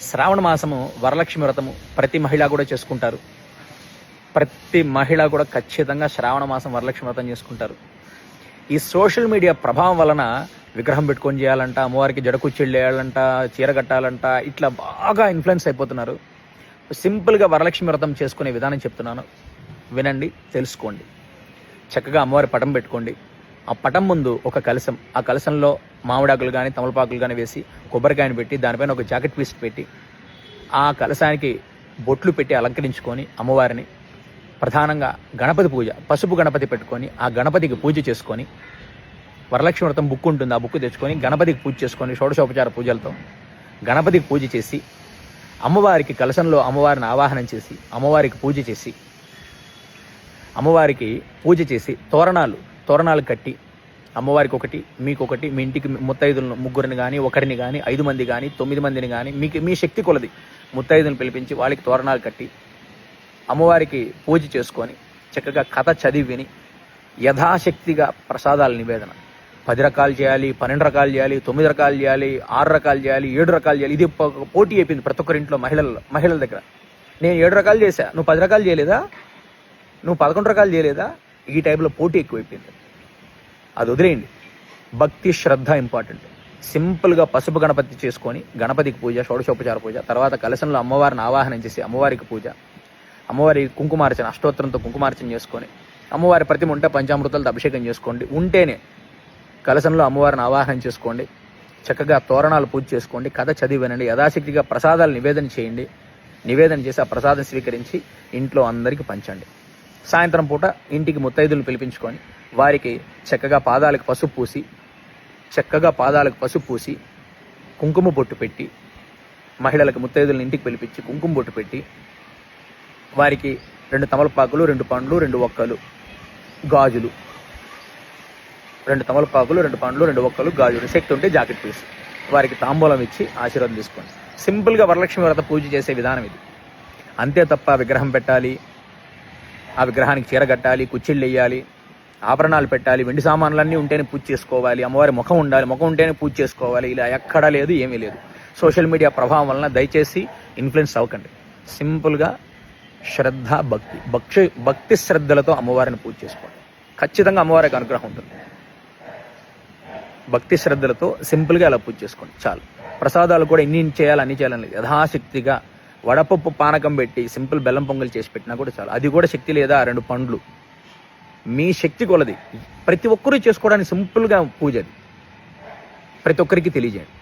శ్రావణ మాసము వరలక్ష్మి వ్రతము ప్రతి మహిళ కూడా చేసుకుంటారు. ప్రతి మహిళ కూడా ఖచ్చితంగా శ్రావణ మాసం వరలక్ష్మి వ్రతం చేసుకుంటారు. ఈ సోషల్ మీడియా ప్రభావం వలన విగ్రహం పెట్టుకొని చేయాలంట, అమ్మవారికి జడకుచ్చిళ్ళు వేయాలంట, చీర కట్టాలంట, ఇట్లా బాగా ఇన్ఫ్లుయెన్స్ అయిపోతున్నారు. సింపుల్గా వరలక్ష్మి వ్రతం చేసుకునే విధానం చెప్తున్నాను, వినండి, తెలుసుకోండి. చక్కగా అమ్మవారి పటం పెట్టుకోండి. ఆ పటం ముందు ఒక కలశం, ఆ కలశంలో మామిడాకులు కానీ తమలపాకులు కానీ వేసి కొబ్బరికాయను పెట్టి దానిపైన ఒక జాకెట్ పీస్ పెట్టి ఆ కలశానికి బొట్లు పెట్టి అలంకరించుకొని అమ్మవారిని ప్రధానంగా గణపతి పూజ, పసుపు గణపతి పెట్టుకొని ఆ గణపతికి పూజ చేసుకొని, వరలక్ష్మి వ్రతం బుక్ ఉంటుంది, ఆ బుక్ తెచ్చుకొని గణపతికి పూజ చేసుకొని షోడశోపచార పూజలతో గణపతికి పూజ చేసి, అమ్మవారికి కలశంలో అమ్మవారిని ఆవాహనం చేసి అమ్మవారికి పూజ చేసి, అమ్మవారికి పూజ చేసి తోరణాలు కట్టి అమ్మవారికి ఒకటి, మీకొకటి, మీ ఇంటికి ముత్తైదులను ముగ్గురిని కానీ, ఒకరిని కానీ, 5 మంది కానీ, 9 మందిని కానీ, మీ శక్తి కొలది ముత్తైదులను పిలిపించి వాళ్ళకి తోరణాలు కట్టి అమ్మవారికి పూజ చేసుకొని చక్కగా కథ చదివి విని యథాశక్తిగా ప్రసాదాల నివేదన 10 రకాలు చేయాలి, 12 రకాలు చేయాలి, 9 రకాలు చేయాలి, 6 రకాలు చేయాలి, 7 రకాలు చేయాలి. ఇది పోటీ అయిపోయింది ప్రతి ఒక్కరింట్లో మహిళల దగ్గర. నేను 7 రకాలు చేశా, నువ్వు 10 రకాలు చేయలేదా, నువ్వు 11 రకాలు చేయలేదా, ఈ టైంలో పోటీ ఎక్కువైపోయింది. అది వదిలేయండి. భక్తి శ్రద్ధ ఇంపార్టెంట్. సింపుల్గా పసుపు గణపతి చేసుకొని గణపతికి పూజ, షోడశోపచార పూజ, తర్వాత కలశంలో అమ్మవారిని ఆవాహనం చేసి అమ్మవారికి పూజ, అమ్మవారి కుంకుమార్చన, అష్టోత్తరంతో కుంకుమార్చన చేసుకొని అమ్మవారి ప్రతిమ ఉంటే పంచామృతాలతో అభిషేకం చేసుకోండి. ఉంటేనే కలశంలో అమ్మవారిని ఆవాహనం చేసుకోండి. చక్కగా తోరణాలు పూజ చేసుకోండి, కథ చదివి వినండి, యథాశక్తిగా ప్రసాదాలు నివేదన చేయండి. నివేదన చేసి ఆ ప్రసాదం స్వీకరించి ఇంట్లో అందరికీ పంచండి. సాయంత్రం పూట ఇంటికి ముత్తైదులు పిలిపించుకొని వారికి చక్కగా పాదాలకు పసుపు పూసి కుంకుమ బొట్టు పెట్టి, మహిళలకు ముత్తైదులను ఇంటికి పిలిపించి కుంకుమ బొట్టు పెట్టి వారికి 2 తమలపాకులు, 2 పండ్లు, 2 ఒక్కలు, గాజులు, 2 తమలపాకులు, 2 పండ్లు, 2 ఒక్కలు, గాజులు, శక్తి ఉంటే జాకెట్ పీస్ వారికి తాంబూలం ఇచ్చి ఆశీర్వాదం తీసుకోండి. సింపుల్గా వరలక్ష్మి వ్రత పూజ చేసే విధానం ఇది. అంతే తప్ప విగ్రహం పెట్టాలి, ఆ విగ్రహానికి చీర కట్టాలి, కుచ్చిళ్ళు వేయాలి, ఆభరణాలు పెట్టాలి, వెండి సామాన్లన్నీ ఉంటేనే పూజ చేసుకోవాలి, అమ్మవారి ముఖం ఉండాలి, ముఖం ఉంటేనే పూజ చేసుకోవాలి, ఇలా ఎక్కడా లేదు, ఏమీ లేదు. సోషల్ మీడియా ప్రభావం వలన దయచేసి ఇన్ఫ్లుయెన్స్ అవ్వకండి. సింపుల్గా శ్రద్ధ, భక్తి శ్రద్ధలతో అమ్మవారిని పూజ చేసుకోండి. ఖచ్చితంగా అమ్మవారికి అనుగ్రహం ఉంటుంది. భక్తి శ్రద్ధలతో సింపుల్గా అలా పూజ చేసుకోండి చాలు. ప్రసాదాలు కూడా ఇన్ని చేయాలి, అన్ని చేయాలని లేదు. యథాశక్తిగా వడపప్పు పానకం పెట్టి సింపుల్ బెల్లం పొంగల్ చేసి పెట్టినా కూడా చాలు. అది కూడా శక్తి లేదా 2 పండ్లు, మీ శక్తి కొలది. ప్రతి ఒక్కరూ చేసుకోవడానికి సింపుల్గా పూజ, అది ప్రతి ఒక్కరికి తెలియజేయండి.